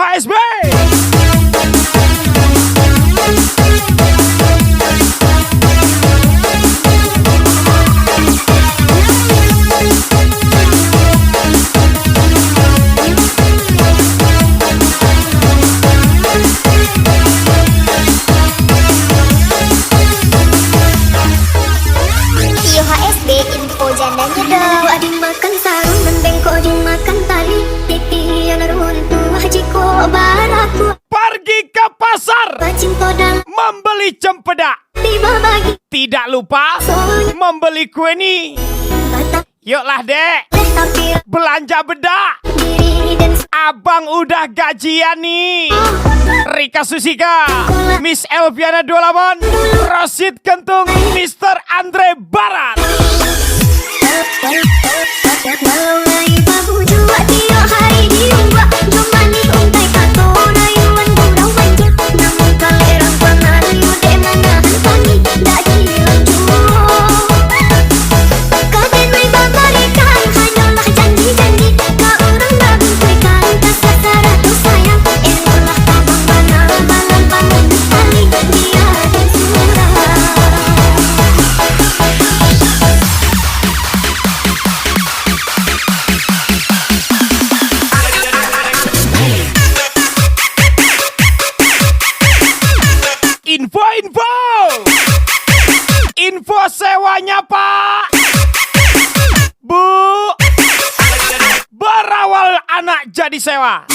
HSB. Makan sarung dan bengkok dimakan tali, pipi yang runtuh hajiku baraku. Pergi ke pasar membeli cempedak, Tiba bagi tidak lupa membeli kue nih. Yuklah dek, belanja bedak. Abang udah gajian nih. Rika Susika, Miss Elviana 28, Rosid Kentung, Mr. Andre Barat. Info sewanya Pak, Bu, berawal anak jadi sewa.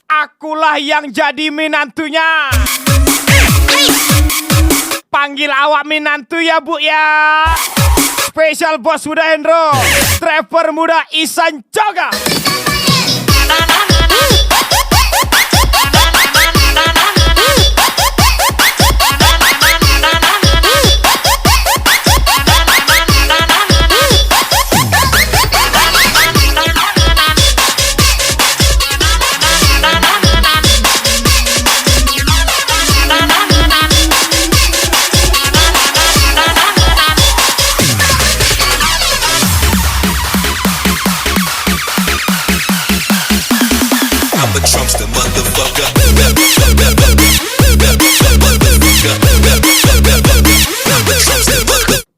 Akulah yang jadi menantunya. Panggil awak menantu ya Bu ya. Spesial bos muda Hendro, driver muda Isan Joga.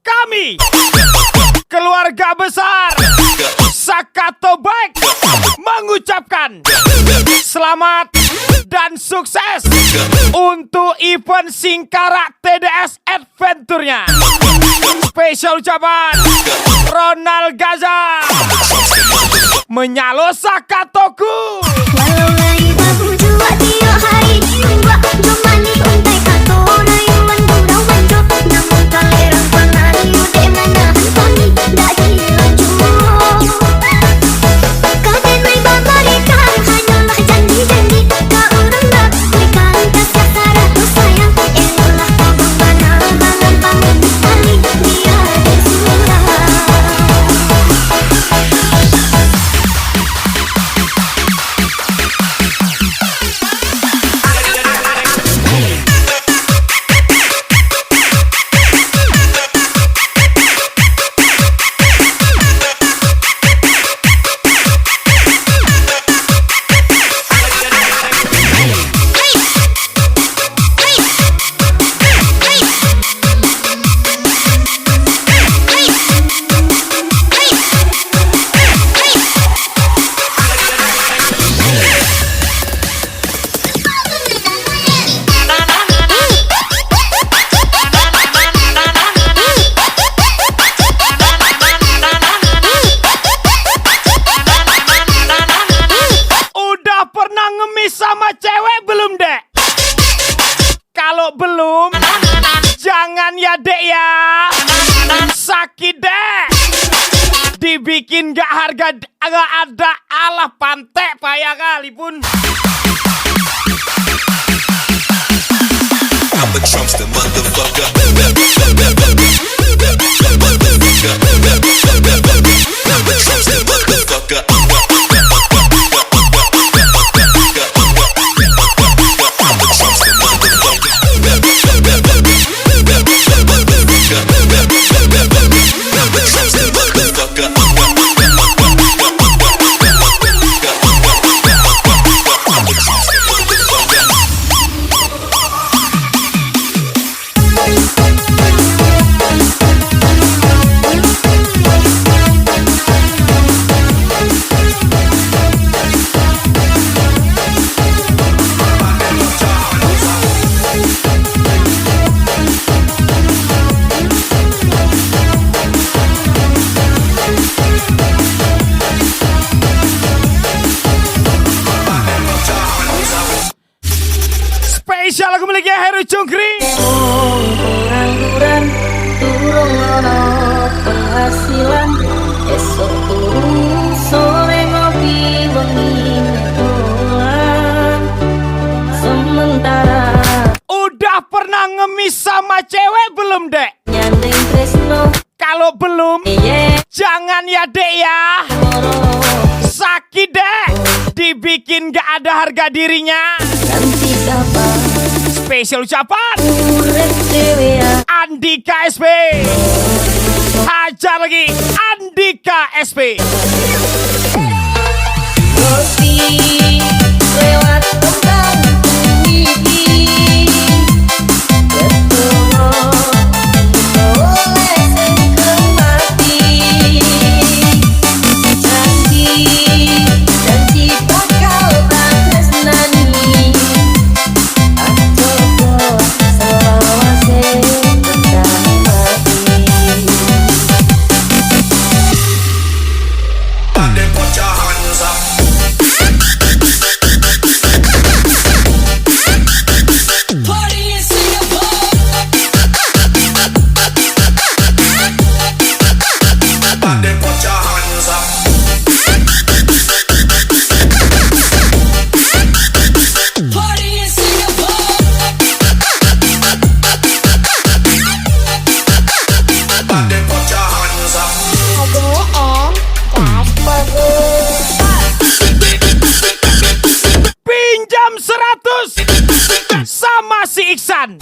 Kami keluarga besar Sakato Bike mengucapkan selamat dan sukses untuk event Singkarak TDS Adventure-nya. Spesial ucapan Ronald Gaza menyalo Sakatoku. Sama cewek belum dek? Kalau belum, jangan ya dek ya. Sakit dek. Dibikin gak harga, gak ada, alah pantek payah kali pun. I'm a Trumpster motherfucker. belum dek? Nyanding tresno Kalau belum, iye jangan ya dek ya. moro Sakit dek, dibikin gak ada harga dirinya. ganti sapa Spesial ucapan urip dhewe ya Andika SP. Hajar lagi Andika SP. Kopi lewat tembang iki ketemu oleh sing mati janji bakal tak tresnani aku selawase tentang mati. Then put your hands up. Party in Singapore. Then put your hands up. Party in Singapore. Then put your hands up. Pinjam 100 sama si Iksan.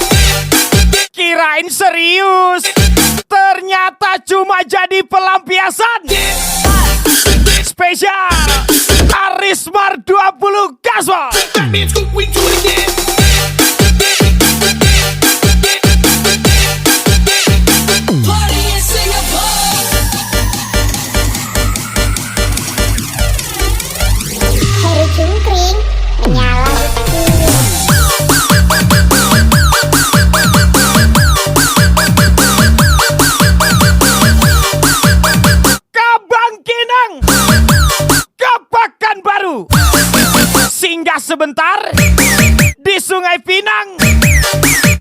Kirain serius, ternyata cuma jadi pelampiasan. Spesial Arismar 20 Gaswal. That means we do it again. Party in Singapore. Hari cungkring menyala Kabangkinang ke Pekanbaru. Singgah sebentar di Sungai Pinang.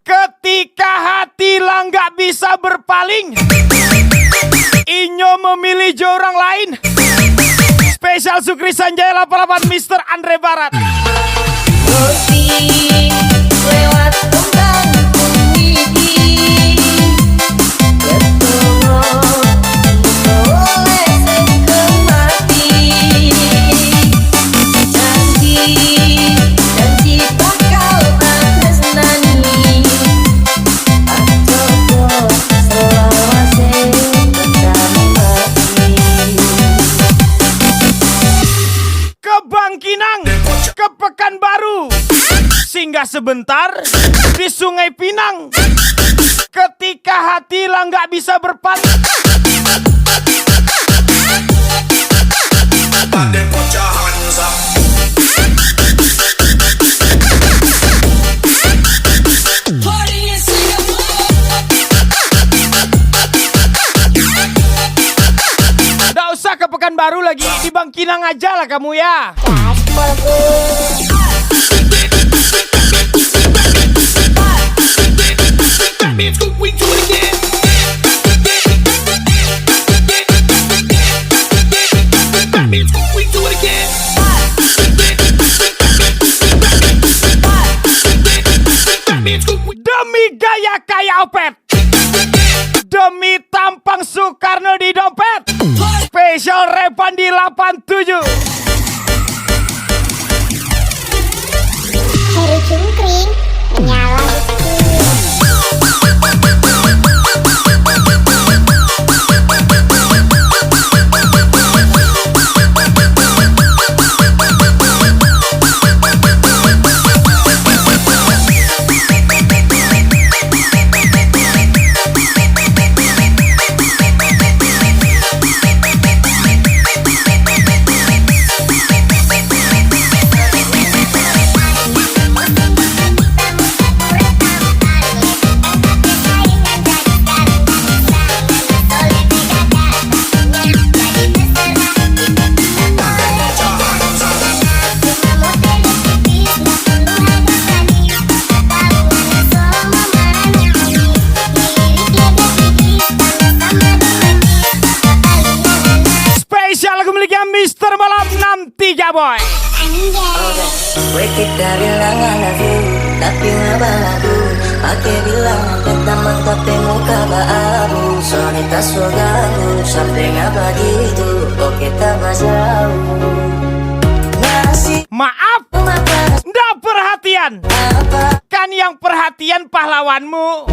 Ketika hati lah nggak bisa berpaling, Inyo memilih orang lain. Spesial Sukri Sanjaya 88 Mr. Andre Barat. Kopi lewat tembang iki ketemu oleh sing mati janji bakal tak tresnani aku selawase tentang mati. Ke Bangkinang, ke Pekanbaru. Singgah sebentar di Sungai Pinang. Ketika hati lah nggak bisa berpaling, Then put your hands up. Party in Singapore. nggak usah ke Pekanbaru lagi, di Bangkinang aja lah kamu ya. That means we do it again. That means we do it again. That means we Demi gaya kayak Opet, demi tampang Soekarno di dompet. Spesial Repan di 87. hari cungkring menyala Mr. Malam 63 boy. Gue kita bilang I love you, tapi nggak balaku. Ake bilang pertama tapi muka baru Sonita suagamu sampai ngapa gitu Oke tambah jauh Masih Maaf, makan ndak perhatian. apa Kan yang perhatian pahlawanmu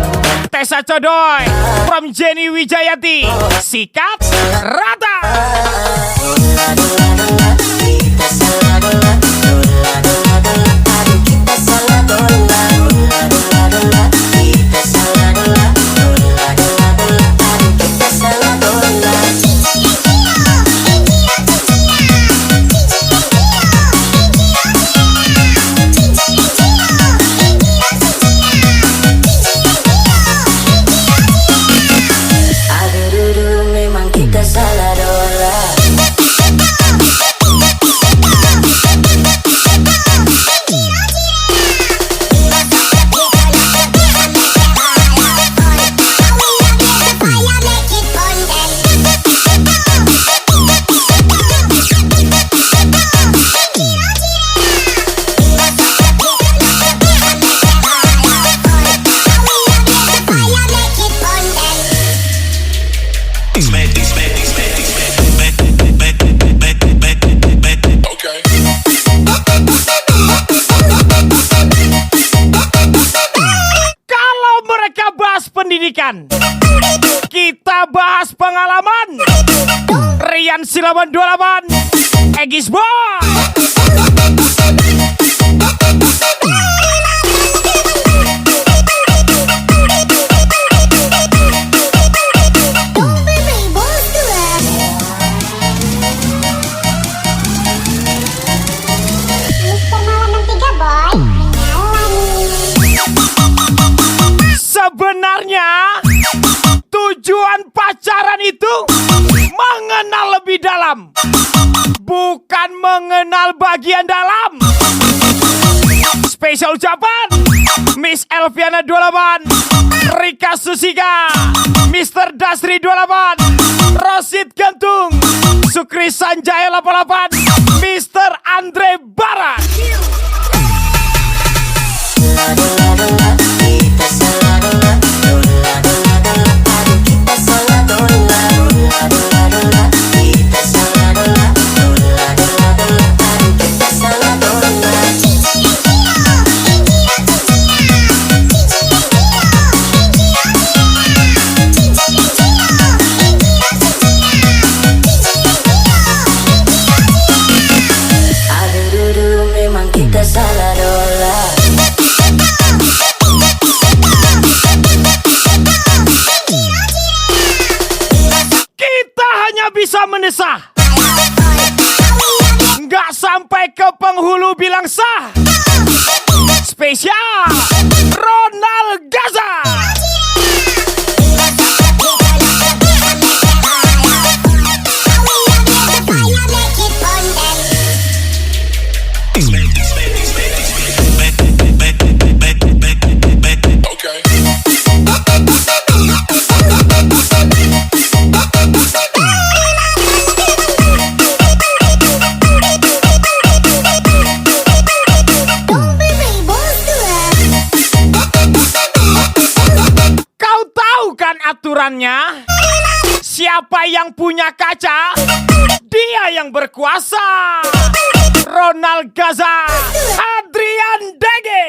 Tessa Codoy from Jenny Wijayati. Sikat rata. Dola dola dola kita salah dola Dola dola dola aduh kita salah dola Dola dola dola kita salah dola Dola dola dola aduh kita salah dola Aduh dudu memang kita salah dola Okay. Kalau mereka bahas pendidikan, kita bahas pengalaman. Rian Silaban 28, Egis Boy. Sebenarnya tujuan pacaran itu mengenal lebih dalam, bukan mengenal bagian dalam. Spesial ucapan Miss Elviana 28, Rika Susika, Mr. Dasri 28, Rosid Gantung, Sukri Sanjaya 88, Mr. Andre Barat. Dola dola dola kita salah dola Dola dola dola aduh kita salah dola Dola dola dola kita salah dola Dola dola dola aduh kita salah dola Aduh dudu memang kita salah dola Kita hanya bisa mendesah, nggak sampai ke penghulu bilang sah. Spesial Ronald Gaza. Okay. Kau tahu kan aturannya? Siapa yang punya kaca, dia yang berkuasa. Ronald Gaza, Adrian Dege.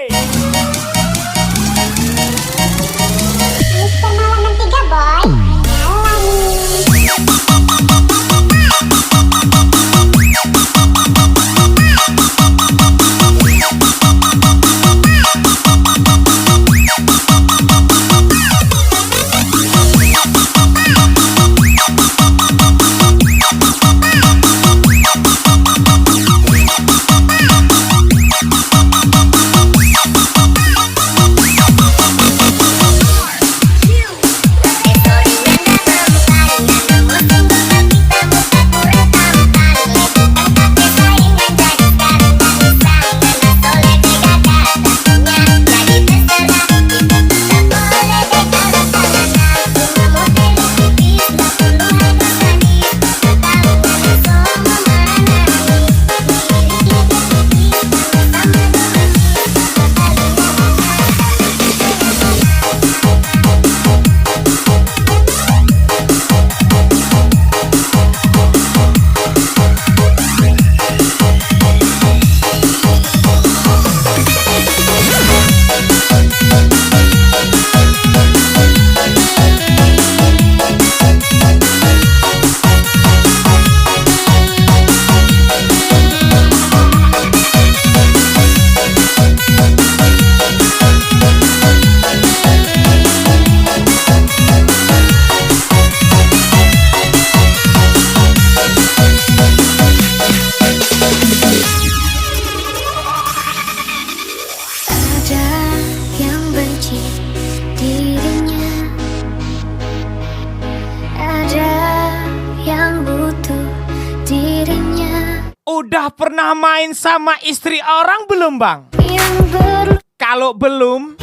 Udah pernah main sama istri orang belum bang? Yang berlari Kalau belum,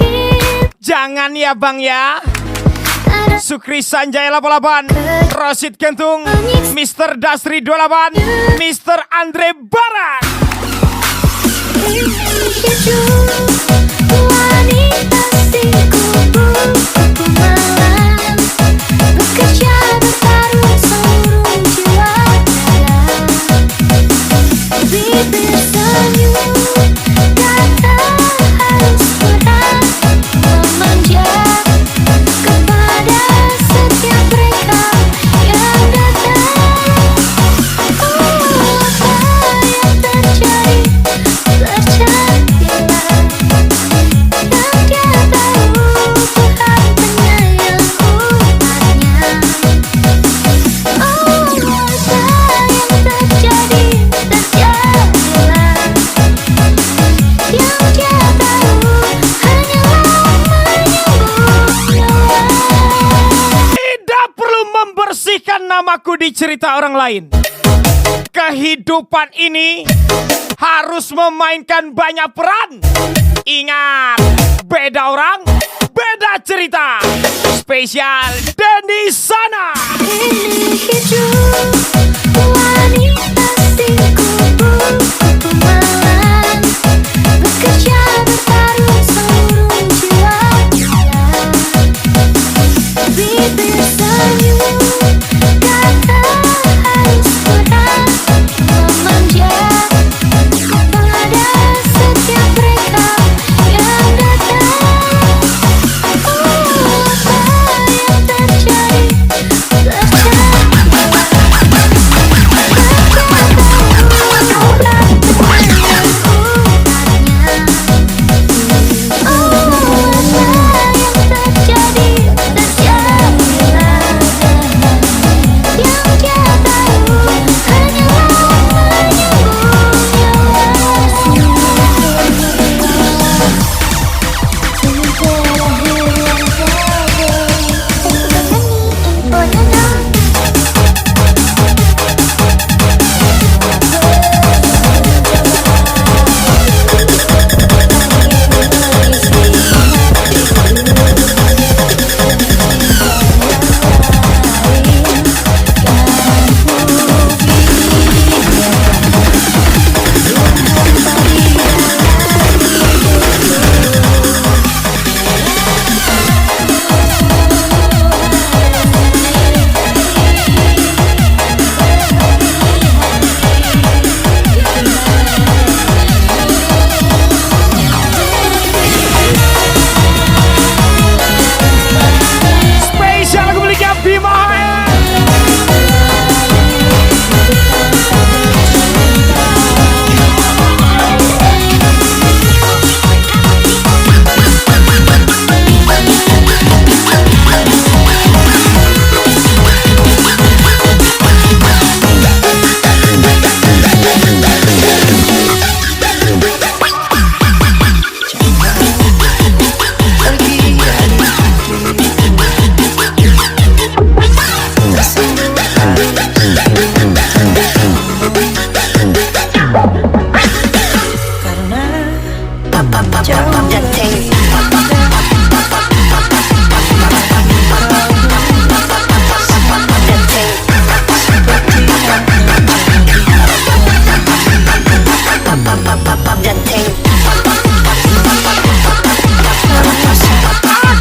jangan ya bang ya. Sukri Sanjaya 88, Rosid Gentung, Mr. Dasri 28, Mr. Andre Barat. hidup wanita singkubu malam bekerja bertaruh seluruh jiwa dalam bibir senyum kata harus berat memanja kepada setiap mereka yang datang. Oh, apa yang terjadi terjadilah dan dia tahu Tuhan penyayang umatnya. Oh, apa yang terjadi terjadilah yang dia tahu hanyalah menyembuh nyawa. Tidak perlu membersihkan namaku di cerita orang lain. Kehidupan ini harus memainkan banyak peran. Ingat, beda orang, beda cerita. Spesial Denny Sana. Ini hidup wanita singkubu malam bekerja bertaruh seluruh jiwa dalam bibir senyum kata harus berat memanja kepada setiap mereka yang datang. Oh, apa yang terjadi Spesial lagu miliknya Bima HM.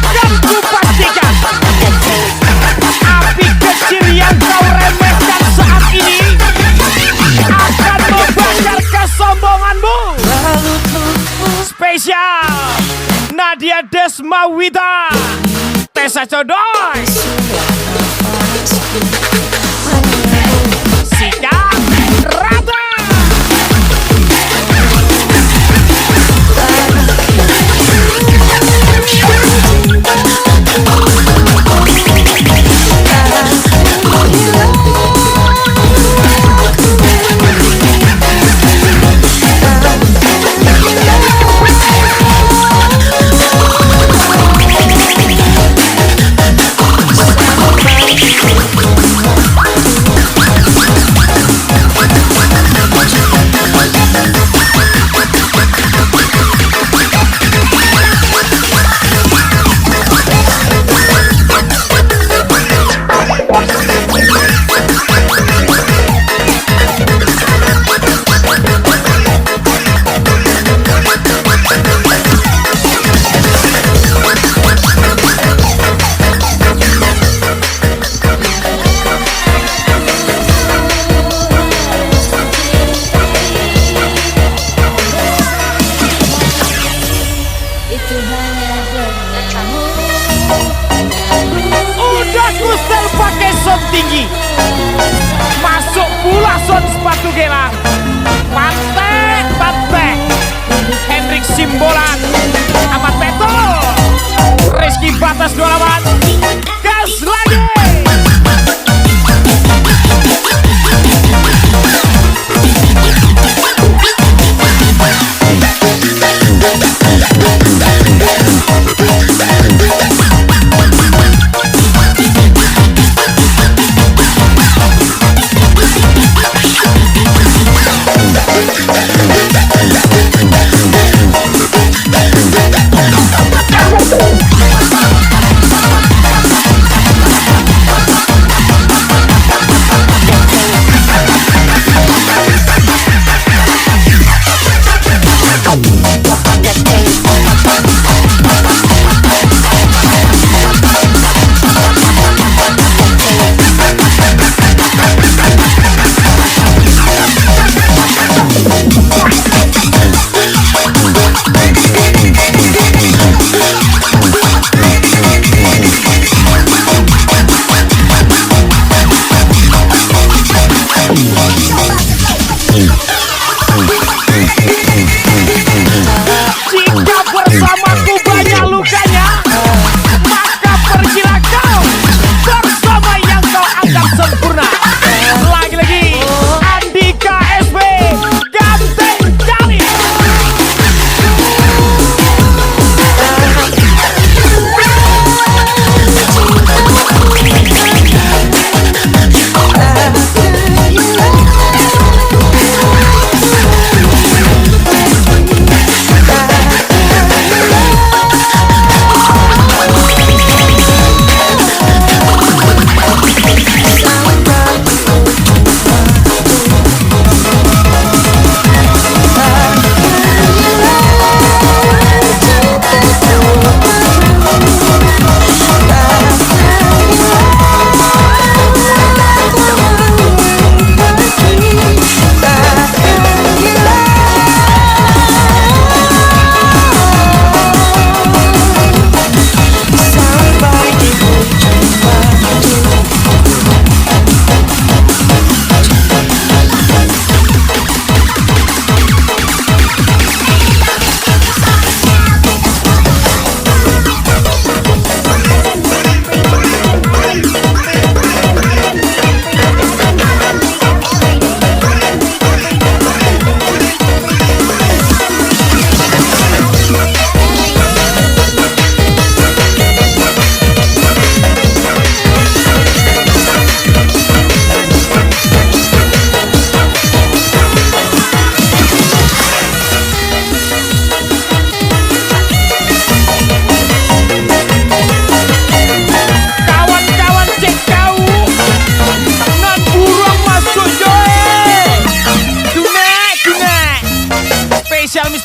Akan kupastikan api kecil yang kau remehkan saat ini akan membakar kesombonganmu. Spesial Nadia Desmawita, Tessa Codoy, Sika Rata. Sampai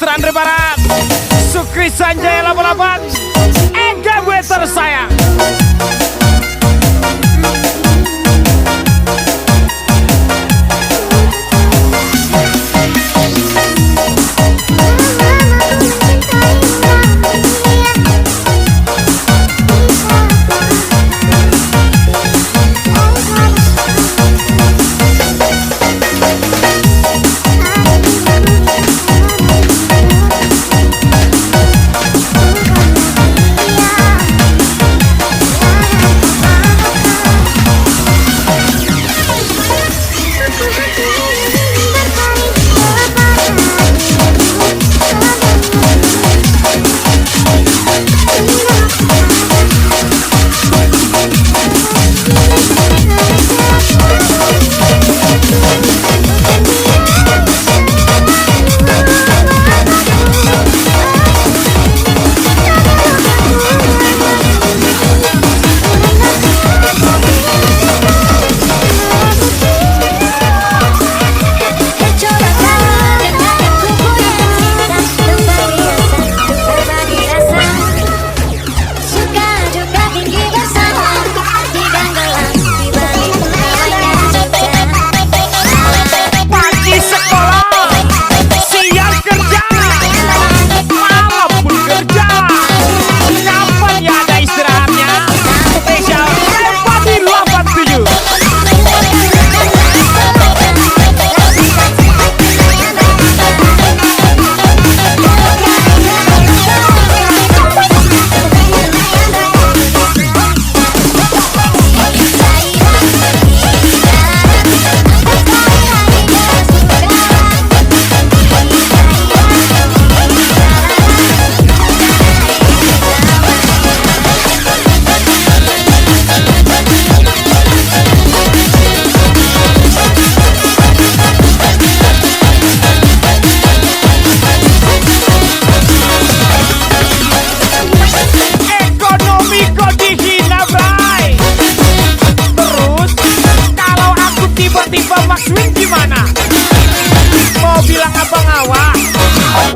Mister Andre Barat, Sukri Sanjaya 88, Ega gue tersayang.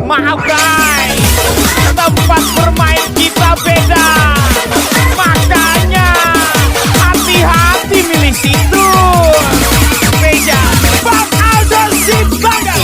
Maaf guys, tempat bermain kita beda, makanya hati-hati milih situ. Meja Bang Aldo Sibaga.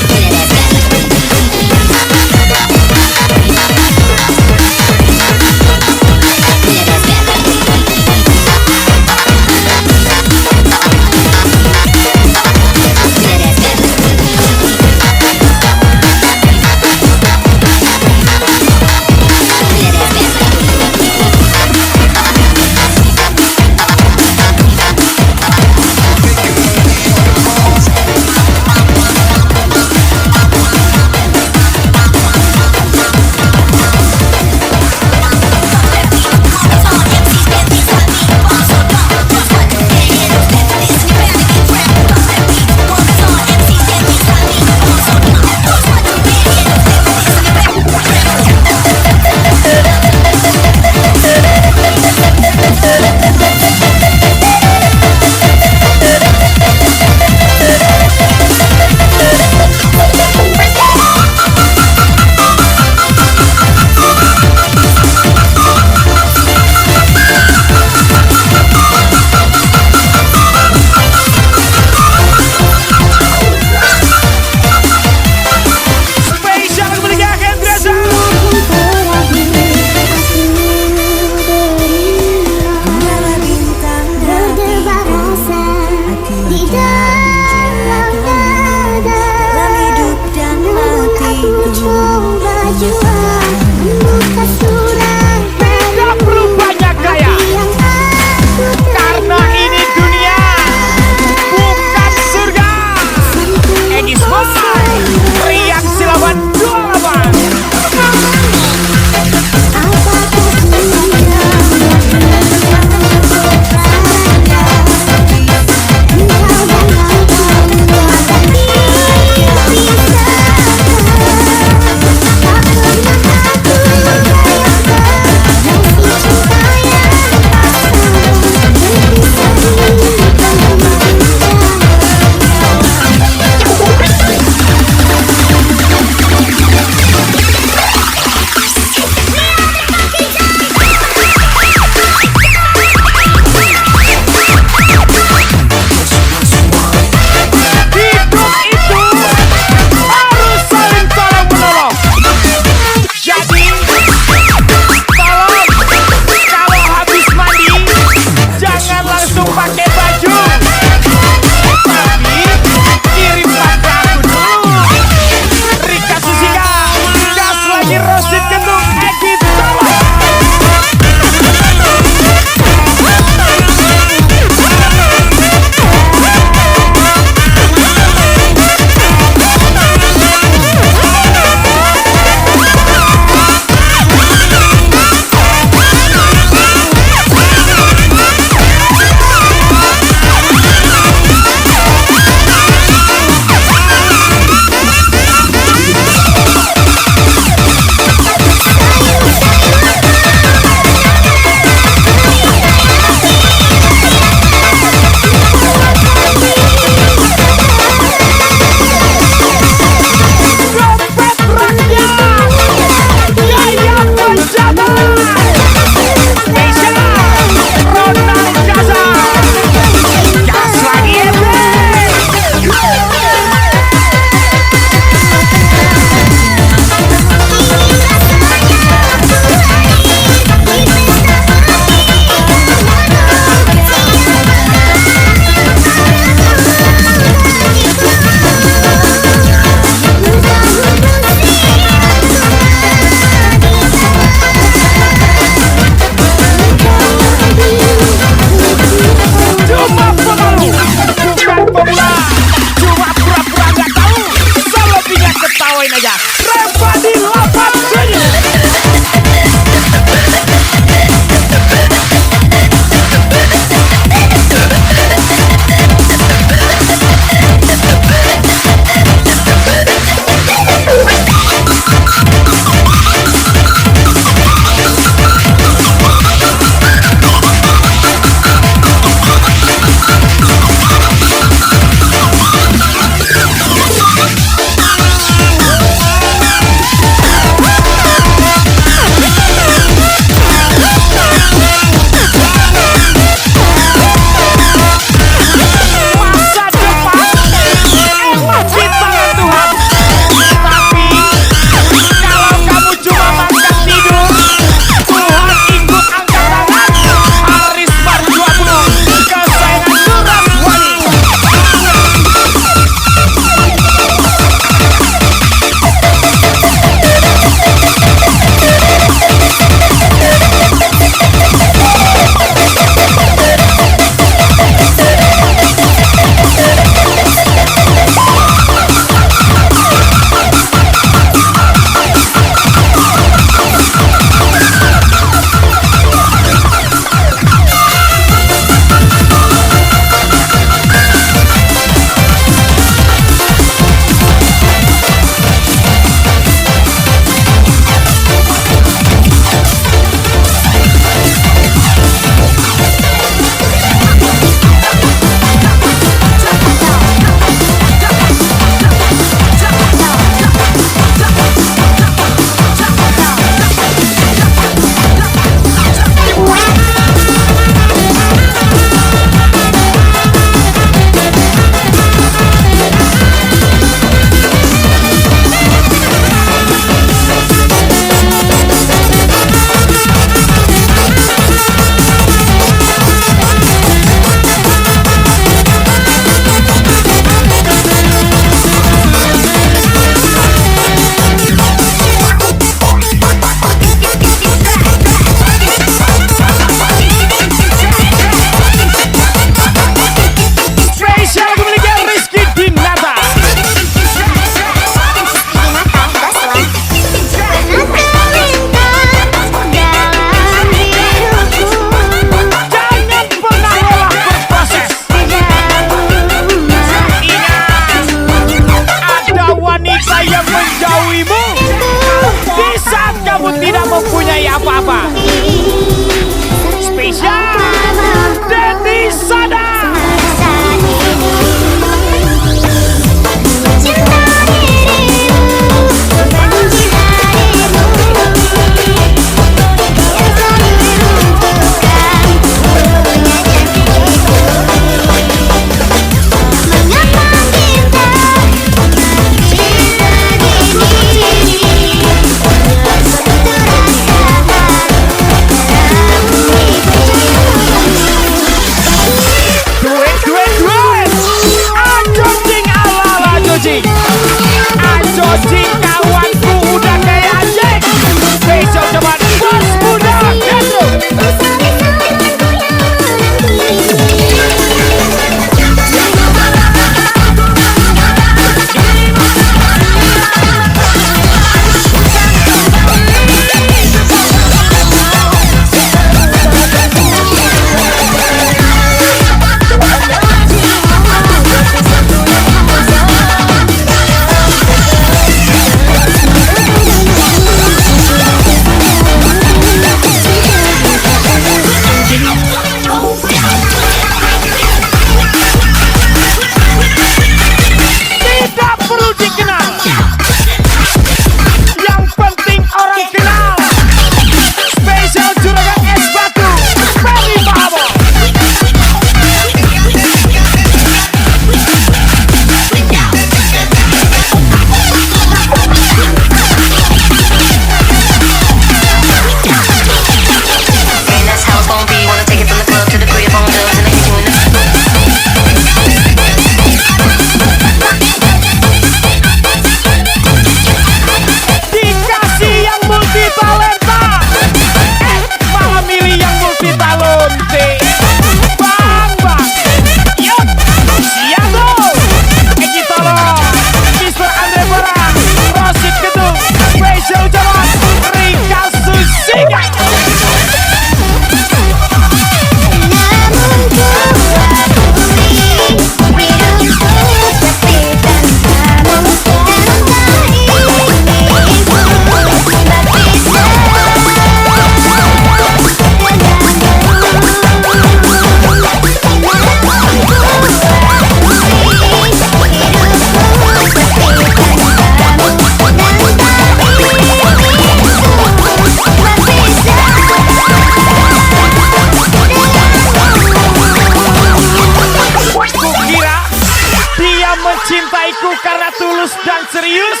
mencintaiku karena tulus dan serius.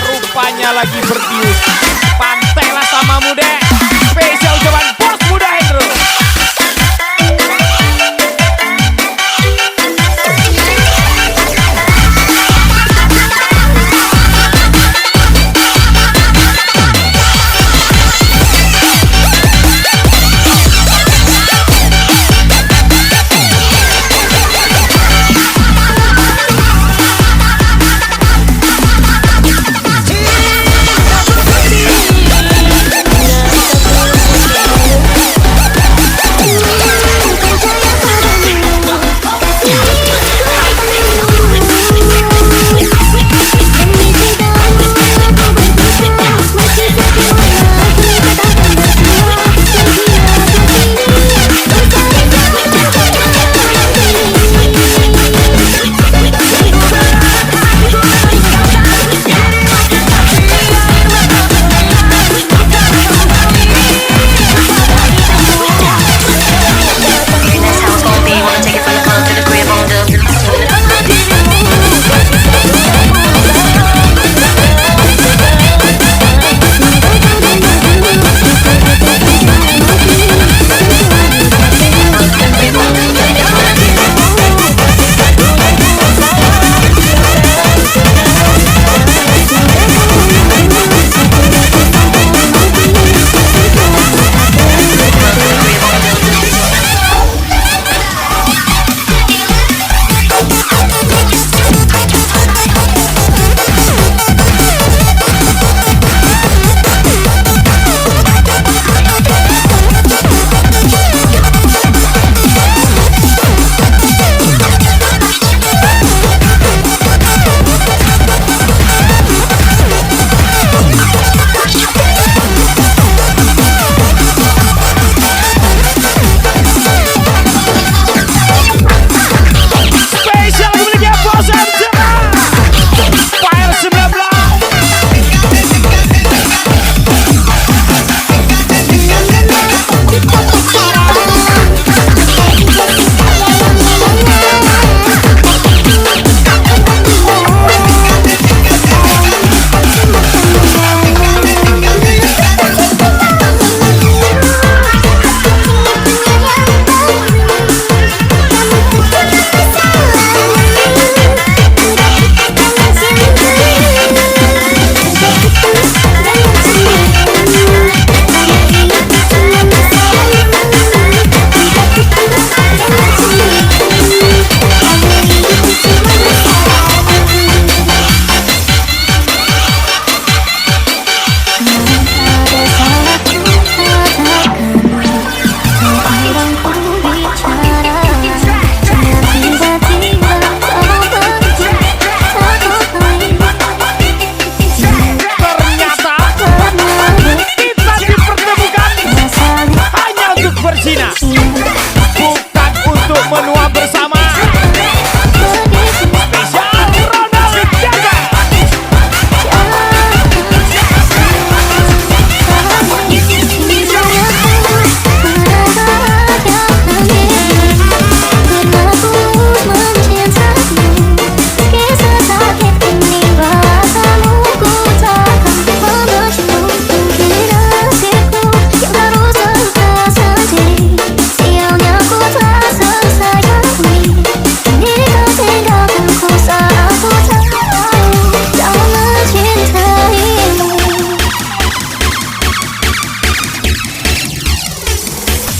Rupanya lagi berdius. Pantailah samamu deh. Spesial ucapan bos muda Hendro.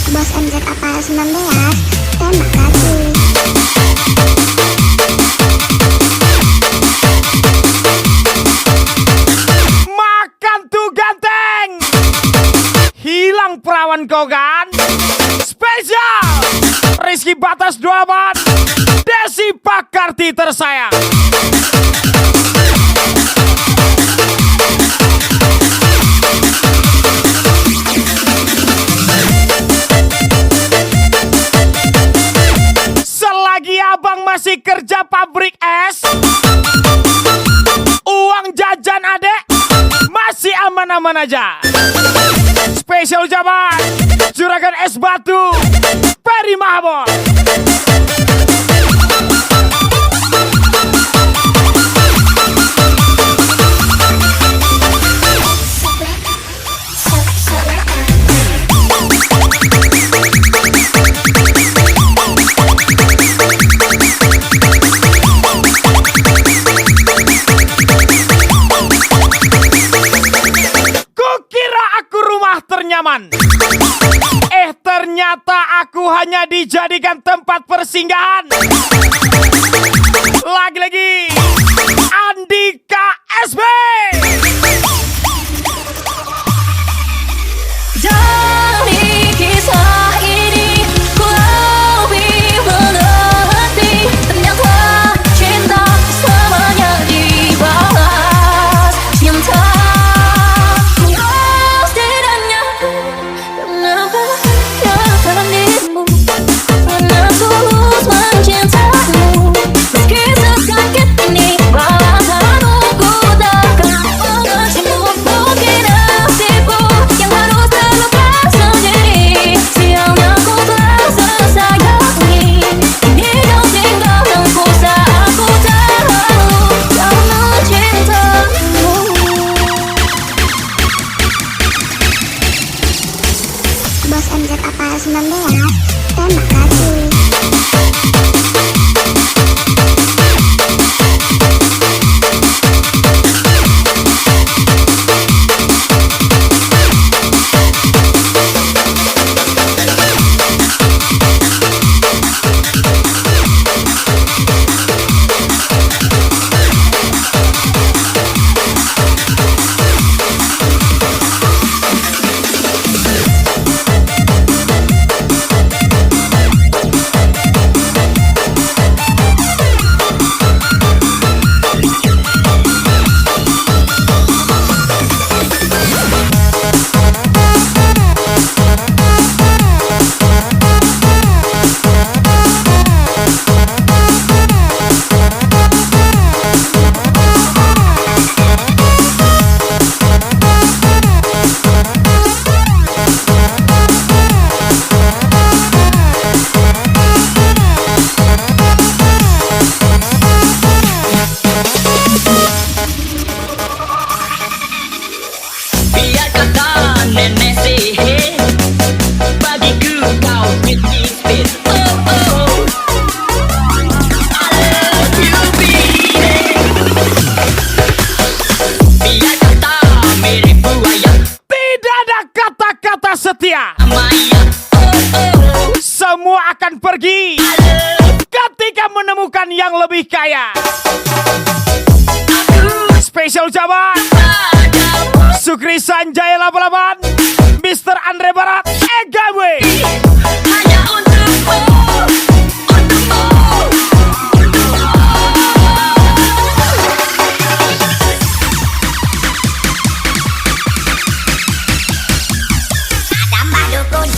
Bos MZ Apal 19, terima kasih. Makan tuh ganteng. Hilang perawan kau kan? Spesial Rizky Batas 2 ban, Desi Pakarti tersayang. Selagi abang masih kerja pabrik es, uang jajan adek masih aman-aman aja. Spesial ucapan Juragan Es Batu, Peri Mahabon. Ternyata aku hanya dijadikan tempat persinggahan. Lagi-lagi Andika SB. Dari kisah ini ku lebih mengerti, ternyata cinta selamanya dibalas cinta. Setidaknya kenapa dalam dirimu pernah tulus mencintaimu, meski sesakit ini balasanmu ku takkan mengasihmu. Mungkin nasibku yang harus terluka sendiri, sialnya ku tersayangi. Ini kau tinggalkanku saat ku tahu kau mencintamu. Bos MZ apa 19, tembak lagi. Biar kata nenek sihir, bagiku kau Britney Spears. Oh oh, I love you baby. Biar kata mirip buaya, Tidak ada kata-kata setia. Maya. Oh oh, Semua akan pergi ketika menemukan yang lebih kaya. Spesial ucapan Sukri Sanjaya 88, Mr. Andre Barat, EGW. hanya untukmu, untukmu. Tambah dukun.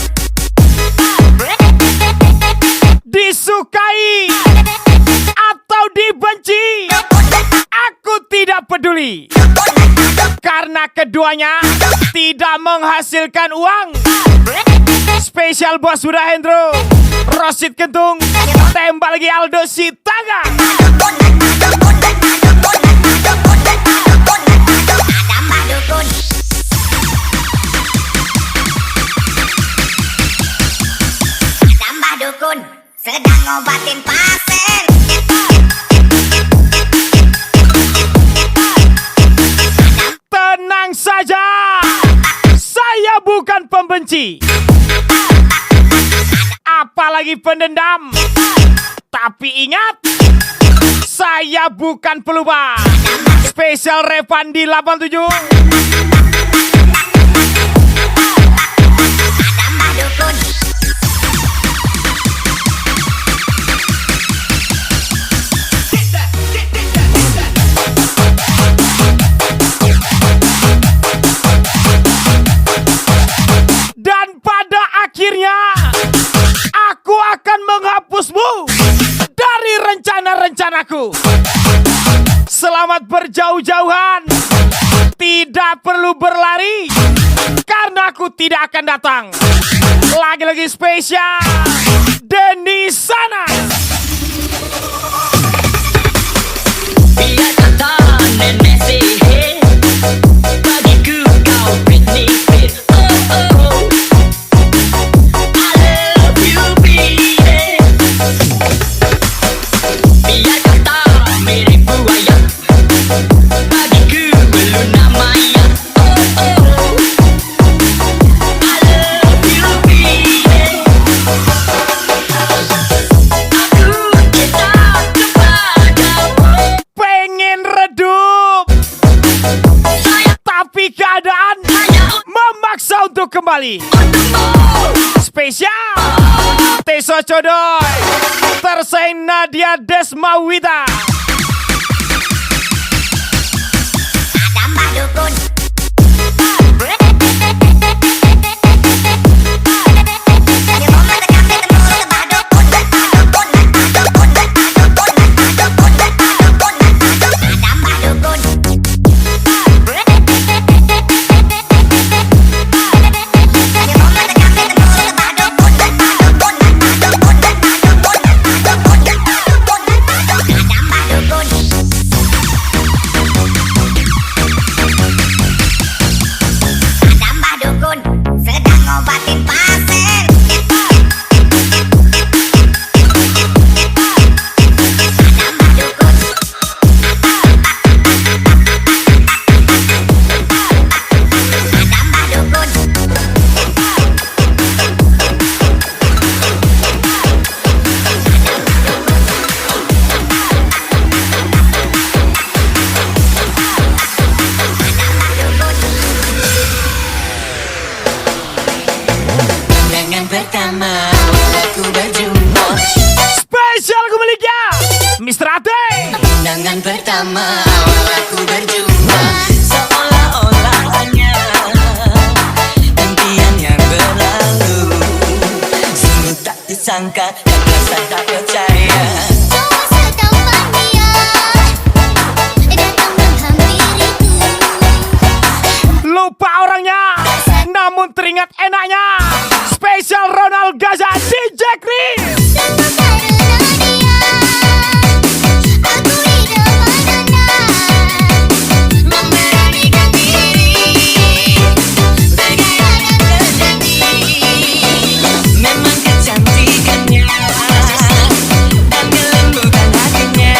Disukai atau dibenci, aku tidak peduli. Karena keduanya tidak menghasilkan uang. Spesial Bos Huda Hendro, Rosid Kentung, tembak lagi Aldo Sitaga. Tambah dukun. Tambah dukun. Sedang ngobatin pasien. Tenang saja, saya bukan pembenci, apalagi pendendam. Tapi ingat, saya bukan pelupa. Spesial Revandi 87, Tambah dukun. dan pada akhirnya aku akan menghapusmu dari rencana-rencanaku. Selamat berjauh-jauhan. Tidak perlu berlari, karena aku tidak akan datang. Lagi-lagi spesial Denny Sana. Biar kata nenek sihir, bagiku kau Britney Spears. Oh oh, I love you baby. Biar kata mirip buaya, bagiku Luna Maya. Oh oh, I love you baby. kembali. Spesial Teso Codoy tersaing Nadia Desmawita. Ada Mbak Dukun. Pertama aku berjumpa, Spesial kembalinya Mr. Ate. pandangan pertama aku berjumpa, seolah-olah hanya impian yang berlalu. Sungguh tak disangka dan rasa tak percaya. Cowok setampan dia datang menghampiriku. Lupa orangnya, namun teringat enaknya. Spesial Ronald Gaza DJ Chris. Semua karena dia aku hidup menenang, memberanikan diri bergaya dan berjanji. Memang kecantikannya dan kelembutan hatinya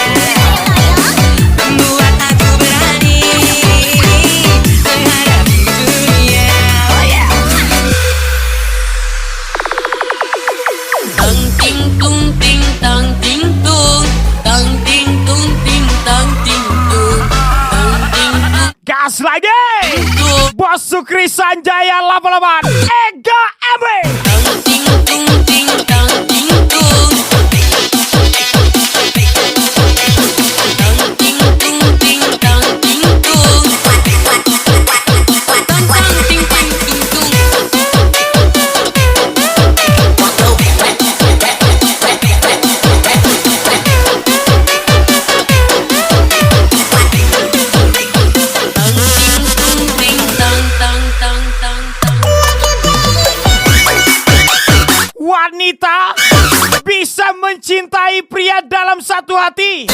membuat aku berani menghadapi dunia. Oh yeah. Tang ting tung ting tang ting tung, tang ting tung ting tang ting tung, tang ting tung Gas lagi. tung, Bos Sukri Sanjaya 88 Ega MB. tang ting tung ting tang ting tung, tang ting tung ting tang ting tung, tang tang ting ting ting tung. Wanita bisa mencintai pria dalam satu hati.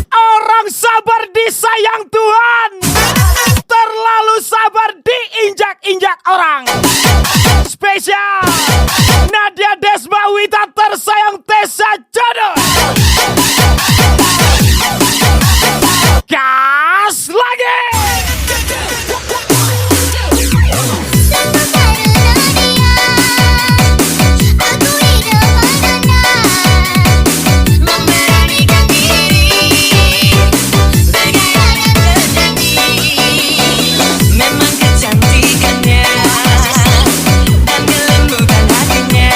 Orang sabar disayang Tuhan, terlalu sabar diinjak-injak orang. Spesial Nadia Desmawita tersayang Tessa Jodoh. Gas lagi. Semua karena dia aku hidup menenang, memberanikan diri bergaya dan berjanji. Memang kecantikannya dan kelembutan hatinya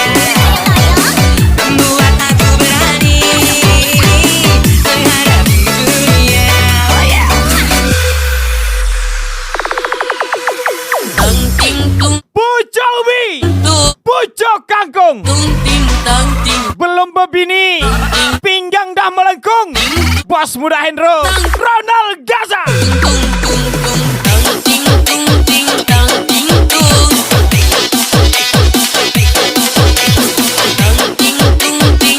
membuat aku berani menghadapi dunia. Oh yeah. Tang ting tung Pucuk ubi, tung, pucuk kangkung, tung ting tang ting, belum berbini, pinggang dah melengkung. Bos muda Hendro, Ronald Gaza. tung tung tung, tang ting tung ting tang ting tung, tang ting tung ting tang ting tung, tang tang ting ting ting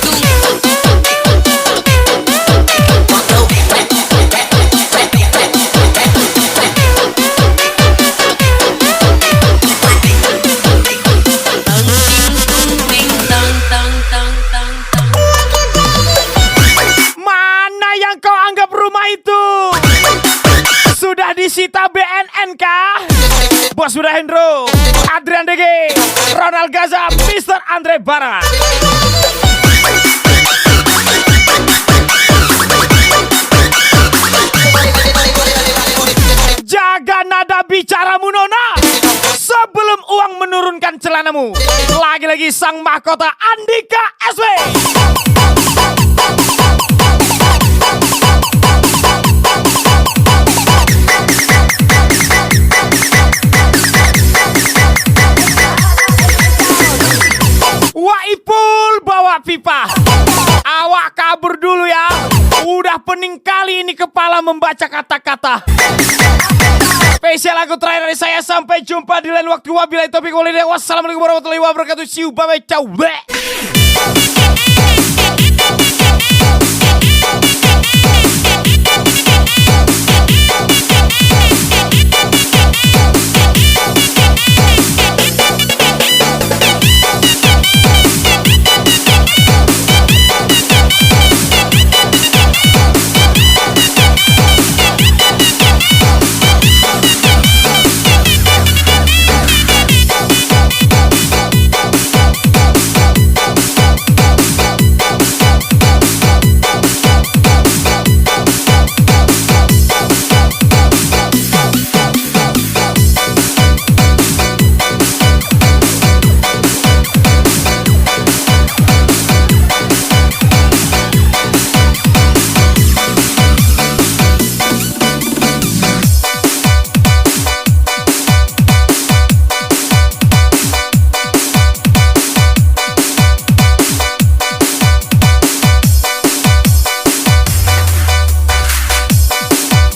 tung. Bos Buda Hendro, Adrian Dege, Ronald Gaza, Mr. Andre Bara. Jaga nada bicaramu Nona, sebelum uang menurunkan celanamu. Lagi-lagi sang mahkota Andika SW. Waipul bawa pipa. Awak kabur dulu ya. Udah pening kali ini kepala membaca kata-kata. Spesial lagu terakhir dari saya. Sampai jumpa di lain waktu. Wabillahi taufiq walhidayah. Wassalamualaikum warahmatullahi wabarakatuh. See you, bye bye, ciao.